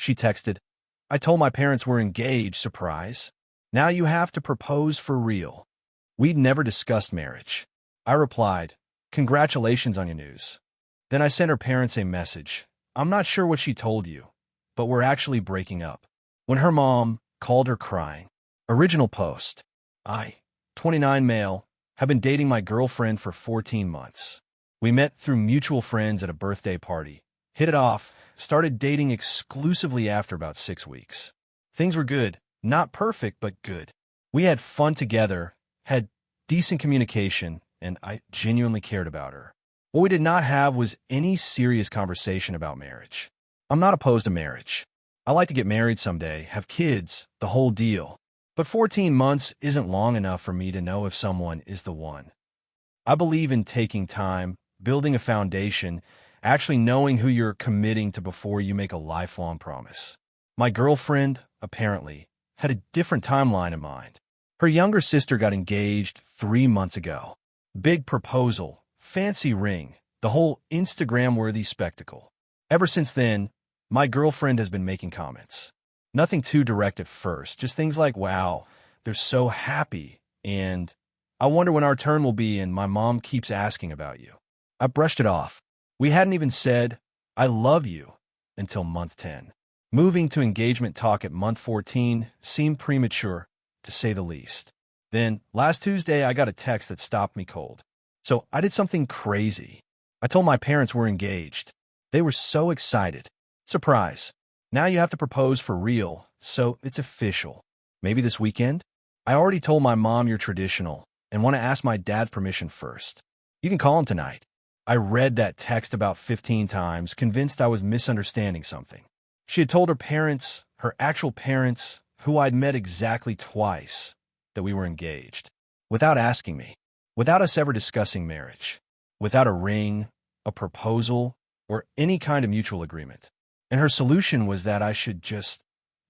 She texted, "I told my parents we're engaged, surprise. Now you have to propose for real." We'd never discussed marriage. I replied, "Congratulations on your news." Then I sent her parents a message. "I'm not sure what she told you, but we're actually breaking up." When her mom called her crying. Original post. I, 29 male, have been dating my girlfriend for 14 months. We met through mutual friends at a birthday party, hit it off, started dating exclusively after about 6 weeks. Things were good, not perfect, but good. We had fun together, had decent communication, and I genuinely cared about her. What we did not have was any serious conversation about marriage. I'm not opposed to marriage. I like to get married someday, have kids, the whole deal. But 14 months isn't long enough for me to know if someone is the one. I believe in taking time, building a foundation, actually knowing who you're committing to before you make a lifelong promise. My girlfriend, apparently, had a different timeline in mind. Her younger sister got engaged 3 months ago. Big proposal, fancy ring, the whole Instagram-worthy spectacle. Ever since then, my girlfriend has been making comments. Nothing too direct at first, just things like, "Wow, they're so happy," and "I wonder when our turn will be, and my mom keeps asking about you." I brushed it off. We hadn't even said, "I love you," until month 10. Moving to engagement talk at month 14 seemed premature, to say the least. Then, last Tuesday, I got a text that stopped me cold. So I did something crazy. I told my parents we're engaged. They were so excited. Surprise. Now you have to propose for real, so it's official. Maybe this weekend? I already told my mom you're traditional and want to ask my dad's permission first. You can call him tonight. I read that text about 15 times, convinced I was misunderstanding something. She had told her parents, her actual parents, who I'd met exactly twice, that we were engaged, without asking me, without us ever discussing marriage, without a ring, a proposal, or any kind of mutual agreement. And her solution was that I should just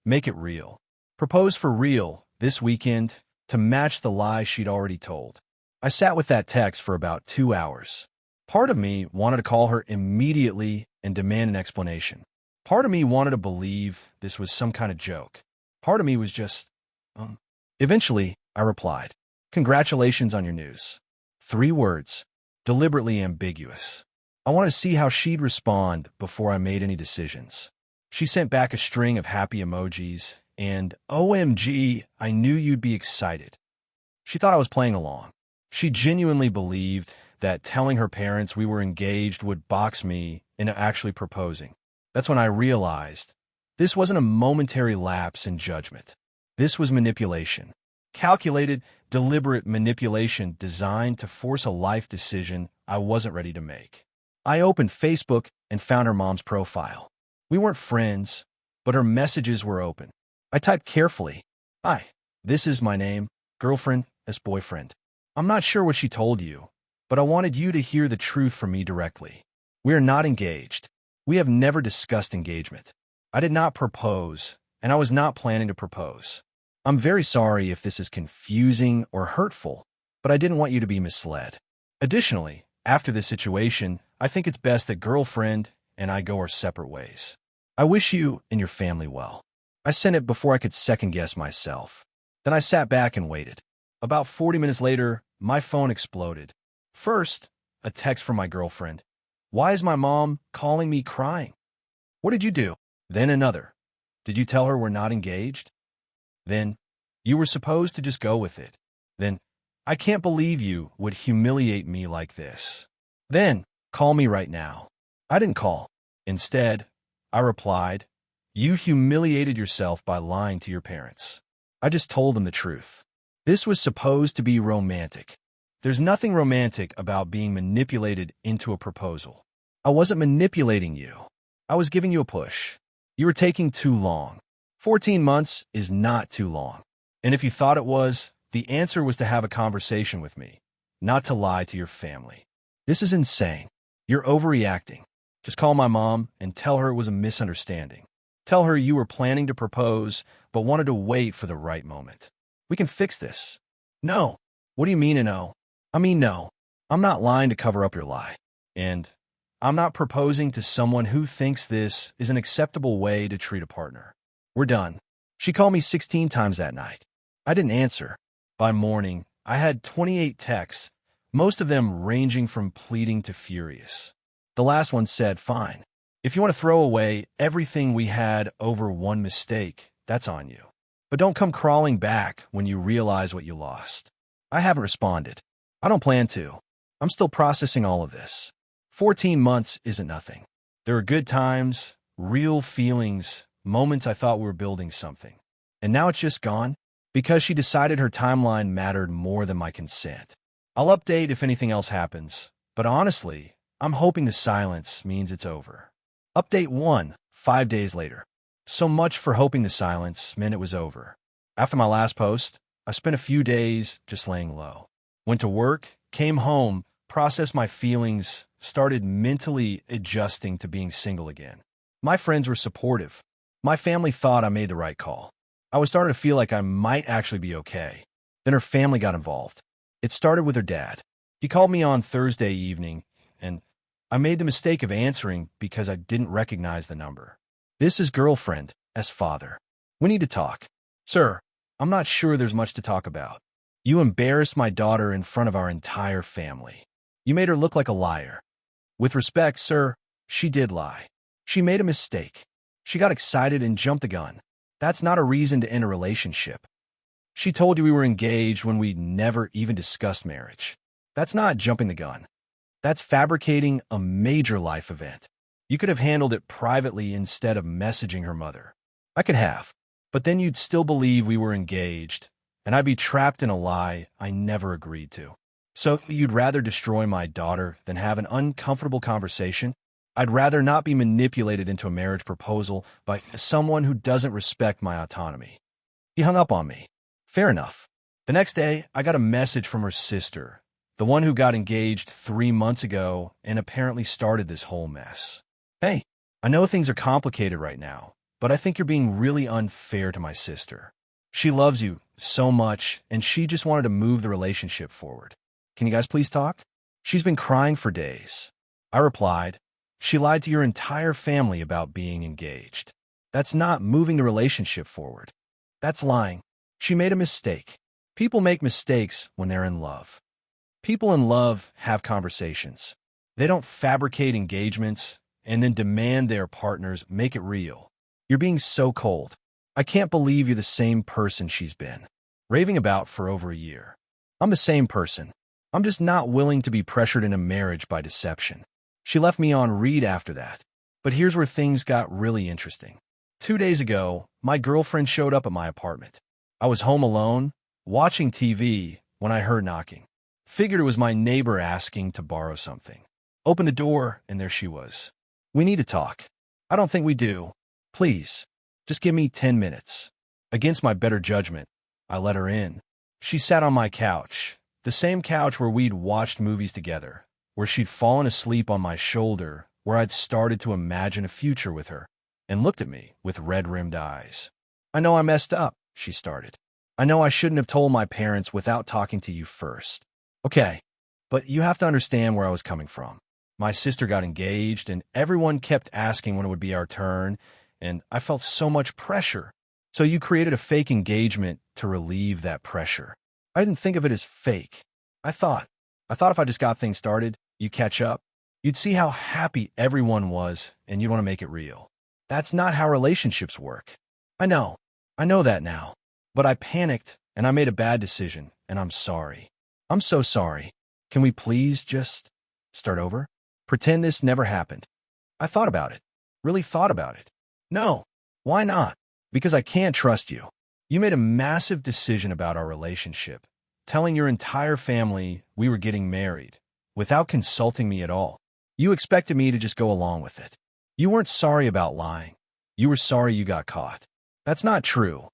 make it real. Propose for real this weekend to match the lie she'd already told. I sat with that text for about 2 hours. Part of me wanted to call her immediately and demand an explanation. Part of me wanted to believe this was some kind of joke. Part of me was just, Eventually, I replied, "Congratulations on your news." 3 words, deliberately ambiguous. I wanted to see how she'd respond before I made any decisions. She sent back a string of happy emojis, and OMG, I knew you'd be excited. She thought I was playing along. She genuinely believed that telling her parents we were engaged would box me into actually proposing. That's when I realized this wasn't a momentary lapse in judgment. This was manipulation. Calculated, deliberate manipulation designed to force a life decision I wasn't ready to make. I opened Facebook and found her mom's profile. We weren't friends, but her messages were open. I typed carefully, "Hi, this is my name, girlfriend as boyfriend. I'm not sure what she told you, but I wanted you to hear the truth from me directly. We are not engaged. We have never discussed engagement. I did not propose, and I was not planning to propose. I'm very sorry if this is confusing or hurtful, but I didn't want you to be misled. Additionally, after this situation, I think it's best that girlfriend and I go our separate ways. I wish you and your family well." I sent it before I could second-guess myself. Then I sat back and waited. About 40 minutes later, my phone exploded. First, a text from my girlfriend. "Why is my mom calling me crying? What did you do?" Then another. "Did you tell her we're not engaged?" Then, "You were supposed to just go with it." Then, "I can't believe you would humiliate me like this." Then, "Call me right now." I didn't call. Instead, I replied, "You humiliated yourself by lying to your parents." I just told them the truth. This was supposed to be romantic. There's nothing romantic about being manipulated into a proposal. I wasn't manipulating you. I was giving you a push. You were taking too long. 14 months is not too long. And if you thought it was, the answer was to have a conversation with me, not to lie to your family. This is insane. You're overreacting. Just call my mom and tell her it was a misunderstanding. Tell her you were planning to propose, but wanted to wait for the right moment. We can fix this. No. What do you mean no? I mean no. I'm not lying to cover up your lie. And I'm not proposing to someone who thinks this is an acceptable way to treat a partner. We're done. She called me 16 times that night. I didn't answer. By morning, I had 28 texts, most of them ranging from pleading to furious. The last one said, "Fine. If you want to throw away everything we had over one mistake, that's on you. But don't come crawling back when you realize what you lost." I haven't responded. I don't plan to. I'm still processing all of this. 14 months isn't nothing. There are good times, real feelings, moments I thought we were building something. And now it's just gone because she decided her timeline mattered more than my consent. I'll update if anything else happens, but honestly, I'm hoping the silence means it's over. Update 1, 5 days later. So much for hoping the silence meant it was over. After my last post, I spent a few days just laying low. Went to work, came home, processed my feelings, started mentally adjusting to being single again. My friends were supportive. My family thought I made the right call. I was starting to feel like I might actually be okay. Then her family got involved. It started with her dad. He called me on Thursday evening, and I made the mistake of answering because I didn't recognize the number. "This is girlfriend, as father. We need to talk." "Sir, I'm not sure there's much to talk about. You embarrassed my daughter in front of our entire family. You made her look like a liar." "With respect, sir, she did lie. She made a mistake. She got excited and jumped the gun. That's not a reason to end a relationship. She told you we were engaged when we never even discussed marriage. That's not jumping the gun. That's fabricating a major life event. You could have handled it privately instead of messaging her mother." "I could have, but then you'd still believe we were engaged, and I'd be trapped in a lie I never agreed to. So you'd rather destroy my daughter than have an uncomfortable conversation? I'd rather not be manipulated into a marriage proposal by someone who doesn't respect my autonomy." He hung up on me. Fair enough. The next day, I got a message from her sister, the one who got engaged 3 months ago and apparently started this whole mess. "Hey, I know things are complicated right now, but I think you're being really unfair to my sister. She loves you so much, and she just wanted to move the relationship forward. Can you guys please talk? She's been crying for days." I replied, "She lied to your entire family about being engaged. That's not moving the relationship forward. That's lying. She made a mistake. People make mistakes when they're in love. People in love have conversations. They don't fabricate engagements and then demand their partners make it real. You're being so cold. I can't believe you're the same person she's been raving about for over a year. I'm the same person. I'm just not willing to be pressured into marriage by deception." She left me on read after that. But here's where things got really interesting. 2 days ago, my girlfriend showed up at my apartment. I was home alone, watching TV, when I heard knocking. Figured it was my neighbor asking to borrow something. Opened the door, and there she was. "We need to talk." "I don't think we do. Please, just give me 10 minutes. Against my better judgment, I let her in. She sat on my couch, the same couch where we'd watched movies together, where she'd fallen asleep on my shoulder, where I'd started to imagine a future with her, and looked at me with red-rimmed eyes. "I know I messed up," she started. "I know I shouldn't have told my parents without talking to you first. Okay, but you have to understand where I was coming from. My sister got engaged, and everyone kept asking when it would be our turn, and I felt so much pressure. So you created a fake engagement to relieve that pressure. I didn't think of it as fake. I thought if I just got things started, you'd catch up. You'd see how happy everyone was, and you'd want to make it real. That's not how relationships work. I know that now. But I panicked, and I made a bad decision, and I'm sorry. I'm so sorry. Can we please just start over? Pretend this never happened." I thought about it. Really thought about it. No. Why not? Because I can't trust you. You made a massive decision about our relationship, telling your entire family we were getting married, without consulting me at all. You expected me to just go along with it. You weren't sorry about lying. You were sorry you got caught. That's not true.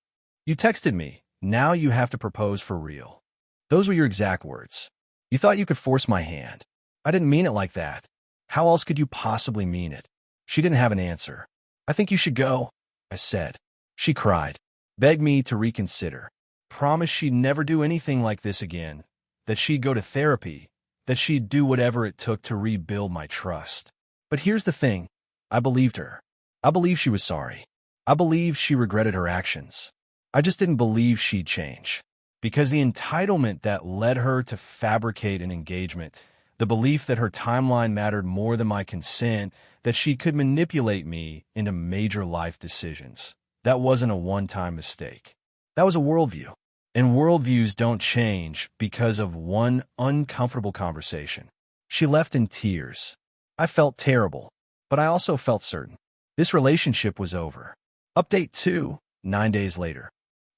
You texted me, "Now you have to propose for real." Those were your exact words. You thought you could force my hand. I didn't mean it like that. How else could you possibly mean it? She didn't have an answer. "I think you should go," I said. She cried, begged me to reconsider, promised she'd never do anything like this again, that she'd go to therapy, that she'd do whatever it took to rebuild my trust. But here's the thing. I believed her. I believed she was sorry. I believed she regretted her actions. I just didn't believe she'd change. Because the entitlement that led her to fabricate an engagement, the belief that her timeline mattered more than my consent, that she could manipulate me into major life decisions, that wasn't a one-time mistake. That was a worldview. And worldviews don't change because of one uncomfortable conversation. She left in tears. I felt terrible, but I also felt certain. This relationship was over. Update 2, 9 days later.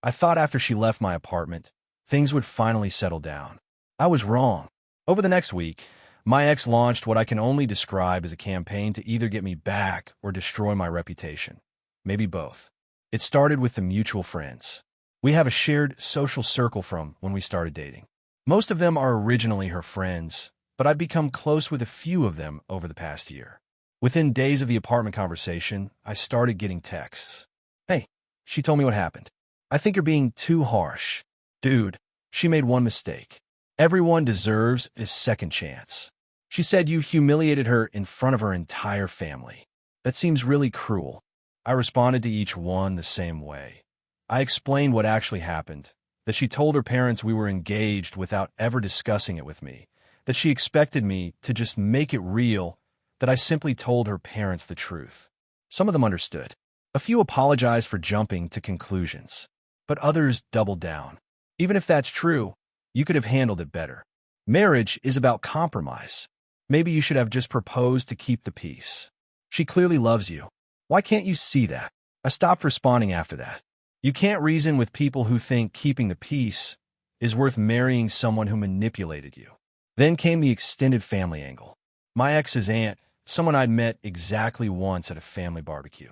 I thought after she left my apartment, things would finally settle down. I was wrong. Over the next week, my ex launched what I can only describe as a campaign to either get me back or destroy my reputation. Maybe both. It started with the mutual friends. We have a shared social circle from when we started dating. Most of them are originally her friends, but I've become close with a few of them over the past year. Within days of the apartment conversation, I started getting texts. Hey, she told me what happened. I think you're being too harsh. Dude, she made one mistake. Everyone deserves a second chance. She said you humiliated her in front of her entire family. That seems really cruel. I responded to each one the same way. I explained what actually happened, that she told her parents we were engaged without ever discussing it with me, that she expected me to just make it real, that I simply told her parents the truth. Some of them understood. A few apologized for jumping to conclusions, but others doubled down. Even if that's true, you could have handled it better. Marriage is about compromise. Maybe you should have just proposed to keep the peace. She clearly loves you. Why can't you see that? I stopped responding after that. You can't reason with people who think keeping the peace is worth marrying someone who manipulated you. Then came the extended family angle. My ex's aunt, someone I'd met exactly once at a family barbecue,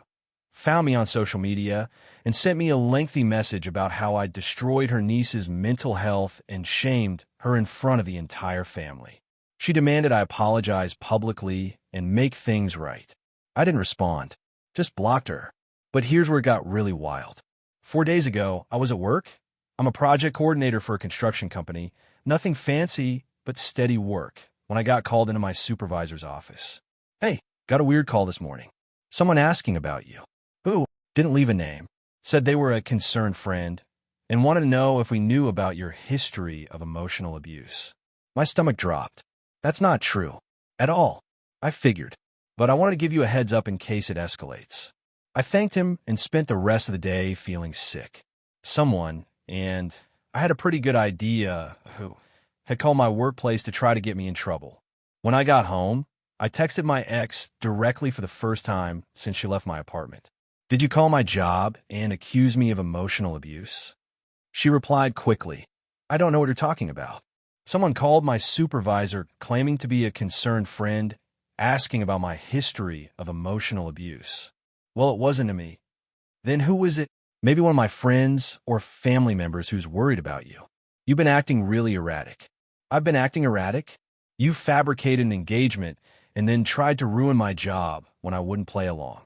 found me on social media and sent me a lengthy message about how I'd destroyed her niece's mental health and shamed her in front of the entire family. She demanded I apologize publicly and make things right. I didn't respond, just blocked her. But here's where it got really wild. 4 days ago, I was at work. I'm a project coordinator for a construction company. Nothing fancy, but steady work, when I got called into my supervisor's office. Hey, got a weird call this morning. Someone asking about you. Who? Didn't leave a name. Said they were a concerned friend and wanted to know if we knew about your history of emotional abuse. My stomach dropped. That's not true. At all. I figured. But I wanted to give you a heads up in case it escalates. I thanked him and spent the rest of the day feeling sick. Someone, and I had a pretty good idea who, had called my workplace to try to get me in trouble. When I got home, I texted my ex directly for the first time since she left my apartment. Did you call my job and accuse me of emotional abuse? She replied quickly, I don't know what you're talking about. Someone called my supervisor claiming to be a concerned friend, asking about my history of emotional abuse. Well, it wasn't to me. Then who was it? Maybe one of my friends or family members who's worried about you. You've been acting really erratic. I've been acting erratic? You fabricated an engagement and then tried to ruin my job when I wouldn't play along.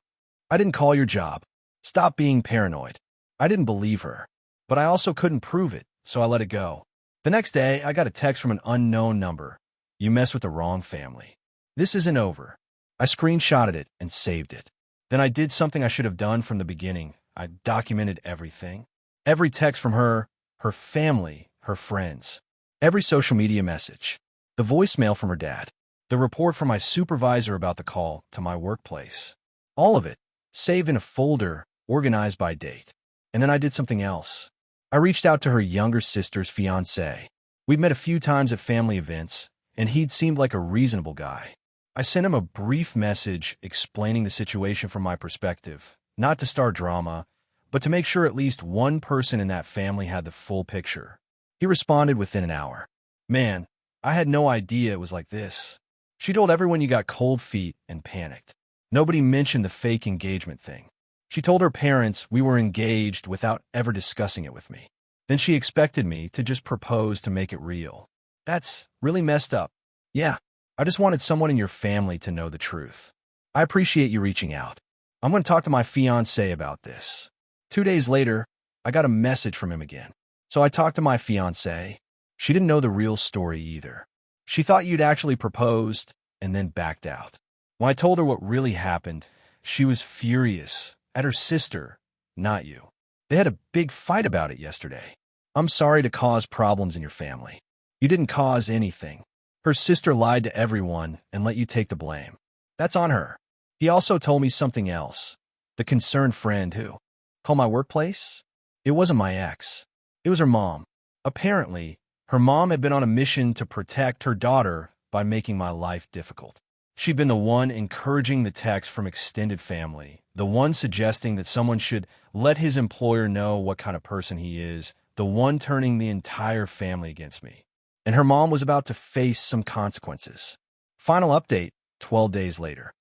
I didn't call your job. Stop being paranoid. I didn't believe her, but I also couldn't prove it, so I let it go. The next day, I got a text from an unknown number. You messed with the wrong family. This isn't over. I screenshotted it and saved it. Then I did something I should have done from the beginning. I documented everything. Every text from her, her family, her friends. Every social media message. The voicemail from her dad. The report from my supervisor about the call to my workplace. All of it, saved in a folder, organized by date. And then I did something else. I reached out to her younger sister's fiancé. We'd met a few times at family events, and he'd seemed like a reasonable guy. I sent him a brief message explaining the situation from my perspective, not to start drama, but to make sure at least one person in that family had the full picture. He responded within an hour. Man, I had no idea it was like this. She told everyone you got cold feet and panicked. Nobody mentioned the fake engagement thing. She told her parents we were engaged without ever discussing it with me. Then she expected me to just propose to make it real. That's really messed up. Yeah, I just wanted someone in your family to know the truth. I appreciate you reaching out. I'm going to talk to my fiancé about this. 2 days later, I got a message from him again. So I talked to my fiancé. She didn't know the real story either. She thought you'd actually proposed and then backed out. When I told her what really happened, she was furious at her sister, not you. They had a big fight about it yesterday. I'm sorry to cause problems in your family. You didn't cause anything. Her sister lied to everyone and let you take the blame. That's on her. He also told me something else. The concerned friend who called my workplace? It wasn't my ex. It was her mom. Apparently, her mom had been on a mission to protect her daughter by making my life difficult. She'd been the one encouraging the text from extended family, the one suggesting that someone should let his employer know what kind of person he is, the one turning the entire family against me. And her mom was about to face some consequences. Final update, 12 days later.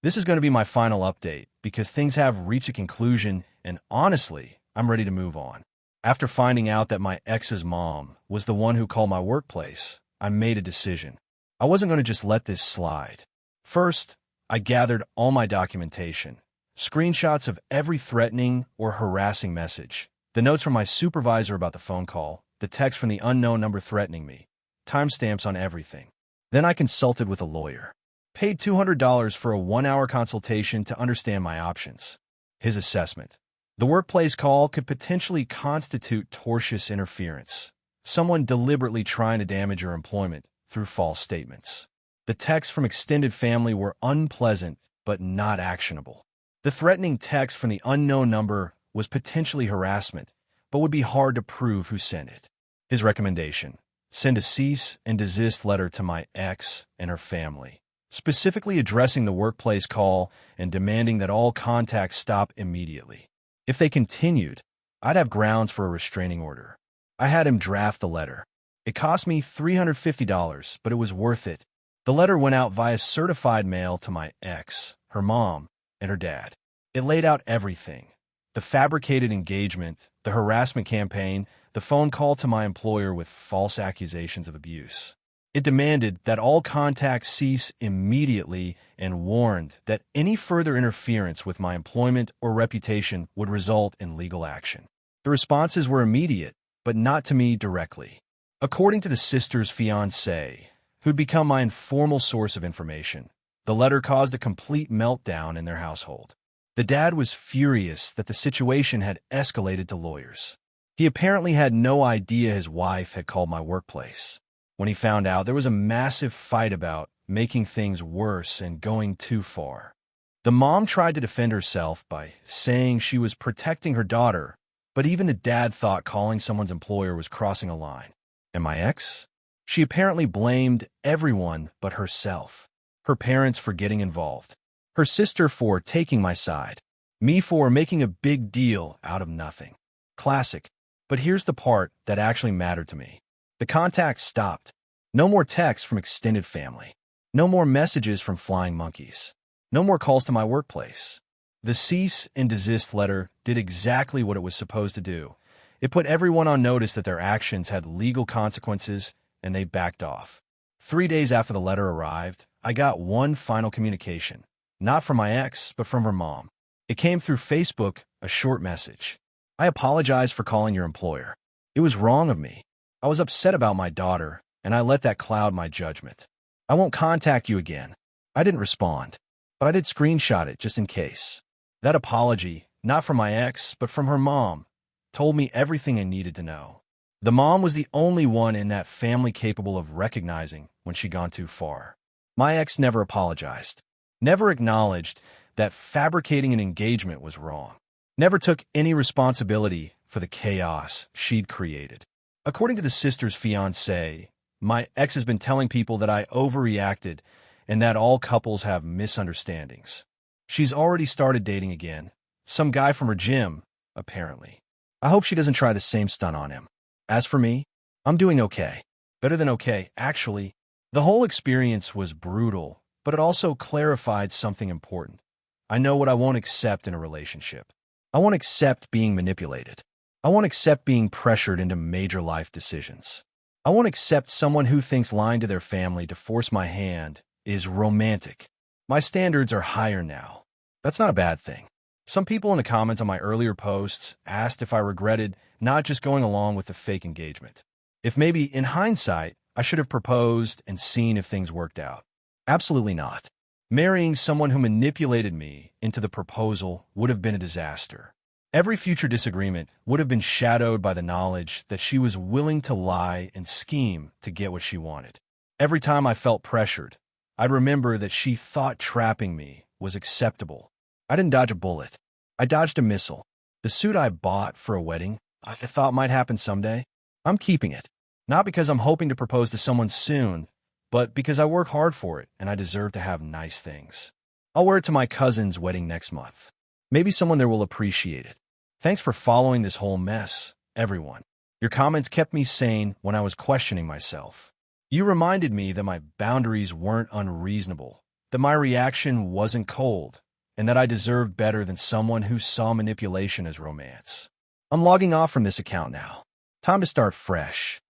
This is going to be my final update because things have reached a conclusion and honestly, I'm ready to move on. After finding out that my ex's mom was the one who called my workplace, I made a decision. I wasn't going to just let this slide. First, I gathered all my documentation, screenshots of every threatening or harassing message, the notes from my supervisor about the phone call, the text from the unknown number threatening me, timestamps on everything. Then I consulted with a lawyer, paid $200 for a 1-hour consultation to understand my options. His assessment. The workplace call could potentially constitute tortious interference, someone deliberately trying to damage your employment through false statements. The texts from extended family were unpleasant but not actionable. The threatening text from the unknown number was potentially harassment, but would be hard to prove who sent it. His recommendation: send a cease and desist letter to my ex and her family, specifically addressing the workplace call and demanding that all contacts stop immediately. If they continued, I'd have grounds for a restraining order. I had him draft the letter. It cost me $350, but it was worth it. The letter went out via certified mail to my ex, her mom, and her dad. It laid out everything: the fabricated engagement, the harassment campaign, the phone call to my employer with false accusations of abuse. It demanded that all contacts cease immediately and warned that any further interference with my employment or reputation would result in legal action. The responses were immediate, but not to me directly. According to the sister's fiancé, who'd become my informal source of information, the letter caused a complete meltdown in their household. The dad was furious that the situation had escalated to lawyers. He apparently had no idea his wife had called my workplace. When he found out, there was a massive fight about making things worse and going too far. The mom tried to defend herself by saying she was protecting her daughter, but even the dad thought calling someone's employer was crossing a line. And my ex? She apparently blamed everyone but herself. Her parents for getting involved. Her sister for taking my side. Me for making a big deal out of nothing. Classic. But here's the part that actually mattered to me. The contacts stopped. No more texts from extended family. No more messages from flying monkeys. No more calls to my workplace. The cease and desist letter did exactly what it was supposed to do. It put everyone on notice that their actions had legal consequences, and they backed off. 3 days after the letter arrived, I got one final communication. Not from my ex, but from her mom. It came through Facebook, a short message. I apologize for calling your employer. It was wrong of me. I was upset about my daughter, and I let that cloud my judgment. I won't contact you again. I didn't respond, but I did screenshot it just in case. That apology, not from my ex, but from her mom, told me everything I needed to know. The mom was the only one in that family capable of recognizing when she'd gone too far. My ex never apologized, never acknowledged that fabricating an engagement was wrong, never took any responsibility for the chaos she'd created. According to the sister's fiancé, my ex has been telling people that I overreacted and that all couples have misunderstandings. She's already started dating again. Some guy from her gym, apparently. I hope she doesn't try the same stunt on him. As for me, I'm doing okay. Better than okay, actually. The whole experience was brutal, but it also clarified something important. I know what I won't accept in a relationship. I won't accept being manipulated. I won't accept being pressured into major life decisions. I won't accept someone who thinks lying to their family to force my hand is romantic. My standards are higher now. That's not a bad thing. Some people in the comments on my earlier posts asked if I regretted not just going along with the fake engagement. If maybe, in hindsight, I should have proposed and seen if things worked out. Absolutely not. Marrying someone who manipulated me into the proposal would have been a disaster. Every future disagreement would have been shadowed by the knowledge that she was willing to lie and scheme to get what she wanted. Every time I felt pressured, I'd remember that she thought trapping me was acceptable. I didn't dodge a bullet. I dodged a missile. The suit I bought for a wedding I thought might happen someday, I'm keeping it. Not because I'm hoping to propose to someone soon, but because I work hard for it and I deserve to have nice things. I'll wear it to my cousin's wedding next month. Maybe someone there will appreciate it. Thanks for following this whole mess, everyone. Your comments kept me sane when I was questioning myself. You reminded me that my boundaries weren't unreasonable, that my reaction wasn't cold, and that I deserved better than someone who saw manipulation as romance. I'm logging off from this account now. Time to start fresh.